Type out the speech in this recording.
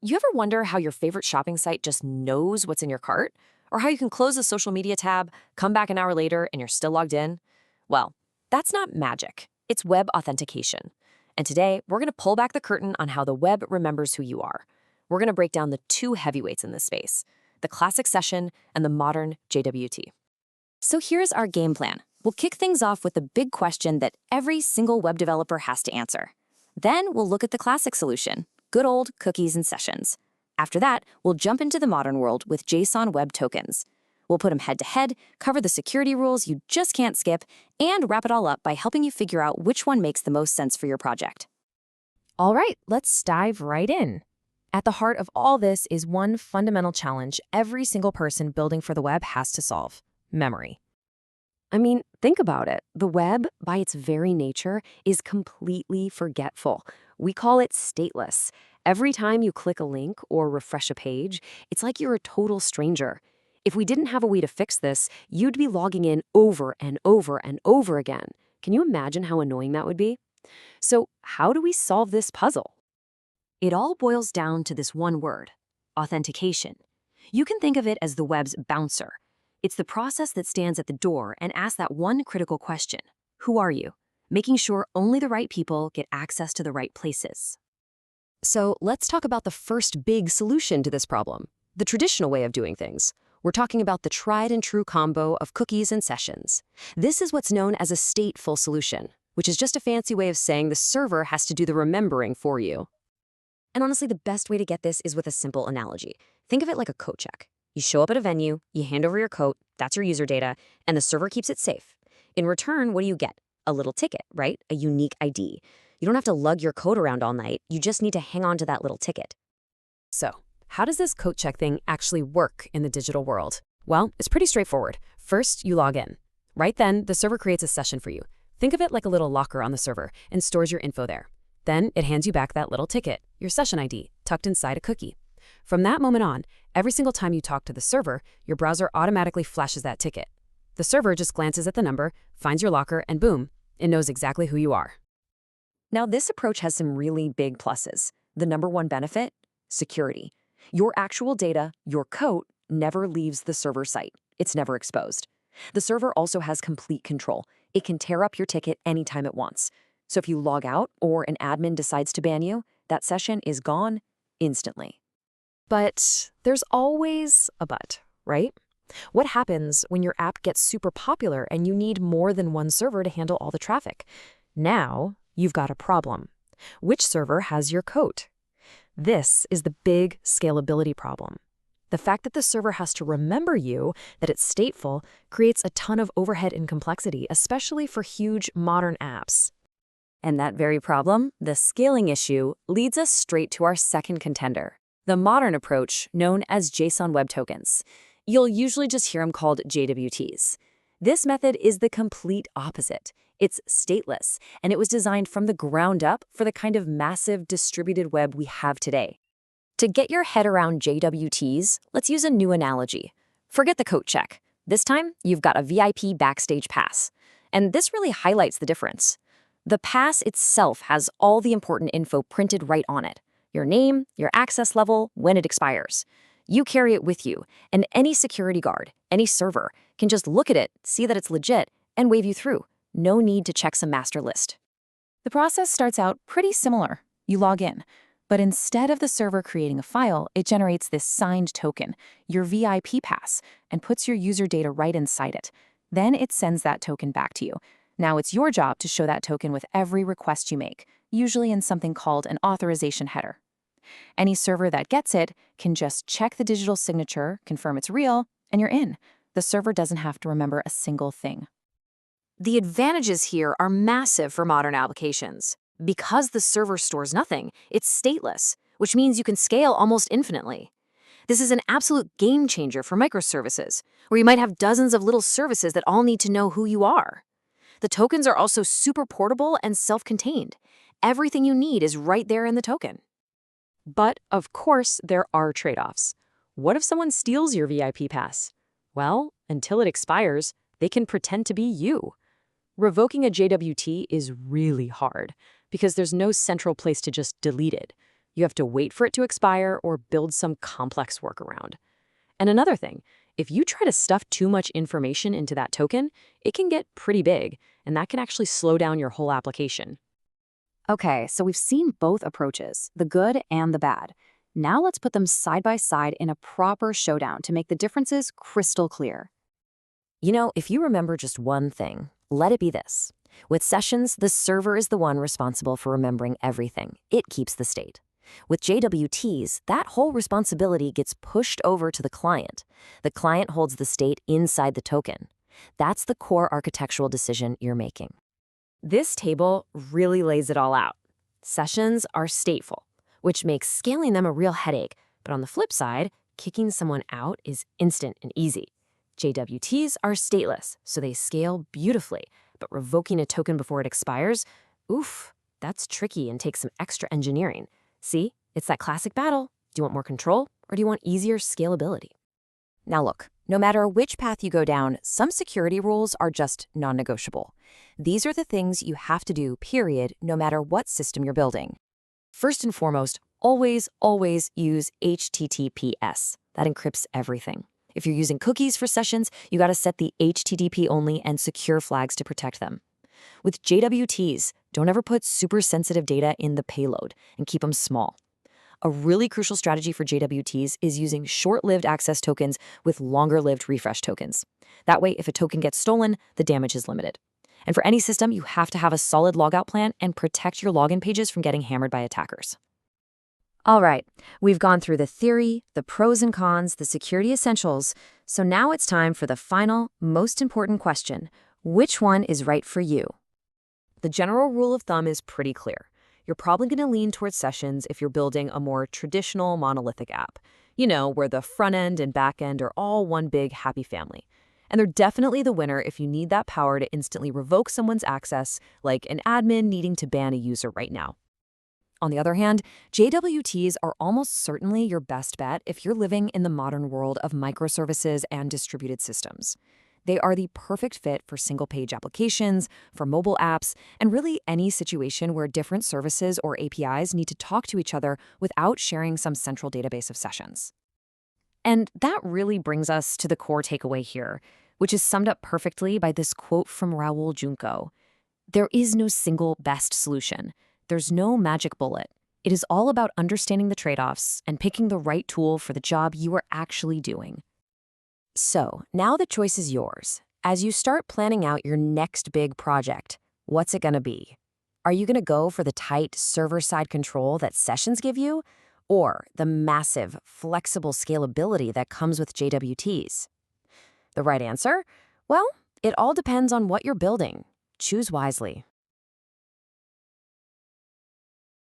You ever wonder how your favorite shopping site just knows what's in your cart? Or how you can close a social media tab, come back an hour later, and you're still logged in? Well, that's not magic. It's web authentication. And today, we're going to pull back the curtain on how the web remembers who you are. We're going to break down the two heavyweights in this space, the classic session and the modern JWT. So here's our game plan. We'll kick things off with the big question that every single web developer has to answer. Then we'll look at the classic solution, good old cookies and sessions. After that, we'll jump into the modern world with JSON Web Tokens. We'll put them head-to-head, cover the security rules you just can't skip, and wrap it all up by helping you figure out which one makes the most sense for your project. All right, let's dive right in. At the heart of all this is one fundamental challenge every single person building for the web has to solve: memory. I mean, think about it. The web, by its very nature, is completely forgetful. We call it stateless. Every time you click a link or refresh a page, it's like you're a total stranger. If we didn't have a way to fix this, you'd be logging in over and over and over again. Can you imagine how annoying that would be? So, how do we solve this puzzle? It all boils down to this one word: authentication. You can think of it as the web's bouncer. It's the process that stands at the door and asks that one critical question: who are you? Making sure only the right people get access to the right places. So let's talk about the first big solution to this problem, the traditional way of doing things. We're talking about the tried and true combo of cookies and sessions. This is what's known as a stateful solution, which is just a fancy way of saying the server has to do the remembering for you. And honestly, the best way to get this is with a simple analogy. Think of it like a coat check. You show up at a venue, you hand over your coat, that's your user data, and the server keeps it safe. In return, what do you get? A little ticket, right? A unique ID. You don't have to lug your coat around all night, you just need to hang on to that little ticket. So, how does this coat check thing actually work in the digital world? Well, it's pretty straightforward. First, you log in. Right then, the server creates a session for you. Think of it like a little locker on the server and stores your info there. Then, it hands you back that little ticket, your session ID, tucked inside a cookie. From that moment on, every single time you talk to the server, your browser automatically flashes that ticket. The server just glances at the number, finds your locker, and boom, it knows exactly who you are. Now, this approach has some really big pluses. The number one benefit: security. Your actual data, your coat, never leaves the server site. It's never exposed. The server also has complete control. It can tear up your ticket anytime it wants. So if you log out or an admin decides to ban you, that session is gone instantly. But there's always a but, right? What happens when your app gets super popular and you need more than one server to handle all the traffic? Now, you've got a problem. Which server has your coat? This is the big scalability problem. The fact that the server has to remember you, that it's stateful, creates a ton of overhead and complexity, especially for huge modern apps. And that very problem, the scaling issue, leads us straight to our second contender, the modern approach known as JSON Web Tokens. You'll usually just hear them called JWTs. This method is the complete opposite. It's stateless, and it was designed from the ground up for the kind of massive distributed web we have today. To get your head around JWTs, let's use a new analogy. Forget the coat check. This time, you've got a VIP backstage pass. And this really highlights the difference. The pass itself has all the important info printed right on it: your name, your access level, when it expires. You carry it with you, and any security guard, any server, can just look at it, see that it's legit, and wave you through. No need to check some master list. The process starts out pretty similar. You log in, but instead of the server creating a file, it generates this signed token, your VIP pass, and puts your user data right inside it. Then it sends that token back to you. Now it's your job to show that token with every request you make, usually in something called an authorization header. Any server that gets it can just check the digital signature, confirm it's real, and you're in. The server doesn't have to remember a single thing. The advantages here are massive for modern applications. Because the server stores nothing, it's stateless, which means you can scale almost infinitely. This is an absolute game changer for microservices, where you might have dozens of little services that all need to know who you are. The tokens are also super portable and self-contained. Everything you need is right there in the token. But, of course, there are trade-offs. What if someone steals your VIP pass? Well, until it expires, they can pretend to be you. Revoking a JWT is really hard because there's no central place to just delete it. You have to wait for it to expire or build some complex workaround. And another thing, if you try to stuff too much information into that token, it can get pretty big, and that can actually slow down your whole application. Okay, so we've seen both approaches, the good and the bad. Now let's put them side by side in a proper showdown to make the differences crystal clear. You know, if you remember just one thing, let it be this. With sessions, the server is the one responsible for remembering everything. It keeps the state. With JWTs, that whole responsibility gets pushed over to the client. The client holds the state inside the token. That's the core architectural decision you're making. This table really lays it all out. Sessions are stateful, Which makes scaling them a real headache. But on the flip side, kicking someone out is instant and easy. JWTs are stateless, so they scale beautifully. But revoking a token before it expires, oof, that's tricky and takes some extra engineering. See, it's that classic battle. Do you want more control, or do you want easier scalability? Now look, no matter which path you go down, some security rules are just non-negotiable. These are the things you have to do, period, no matter what system you're building. First and foremost, always use HTTPS. That encrypts everything. If you're using cookies for sessions, you got to set the HTTP only and secure flags to protect them. With JWTs, don't ever put super sensitive data in the payload and keep them small. A really crucial strategy for JWTs is using short-lived access tokens with longer-lived refresh tokens. That way, if a token gets stolen, the damage is limited. And for any system, you have to have a solid logout plan and protect your login pages from getting hammered by attackers. All right, we've gone through the theory, the pros and cons, the security essentials, so now it's time for the final, most important question. Which one is right for you? The general rule of thumb is pretty clear. You're probably going to lean towards sessions if you're building a more traditional monolithic app. You know, where the front end and back end are all one big happy family. And they're definitely the winner if you need that power to instantly revoke someone's access, like an admin needing to ban a user right now. On the other hand, JWTs are almost certainly your best bet if you're living in the modern world of microservices and distributed systems. They are the perfect fit for single-page applications, for mobile apps, and really any situation where different services or APIs need to talk to each other without sharing some central database of sessions. And that really brings us to the core takeaway here, which is summed up perfectly by this quote from Raul Junco. There is no single best solution. There's no magic bullet. It is all about understanding the trade-offs and picking the right tool for the job you are actually doing. So, now the choice is yours. As you start planning out your next big project, what's it going to be? Are you going to go for the tight server-side control that sessions give you, or the massive, flexible scalability that comes with JWTs? The right answer? Well, it all depends on what you're building. Choose wisely.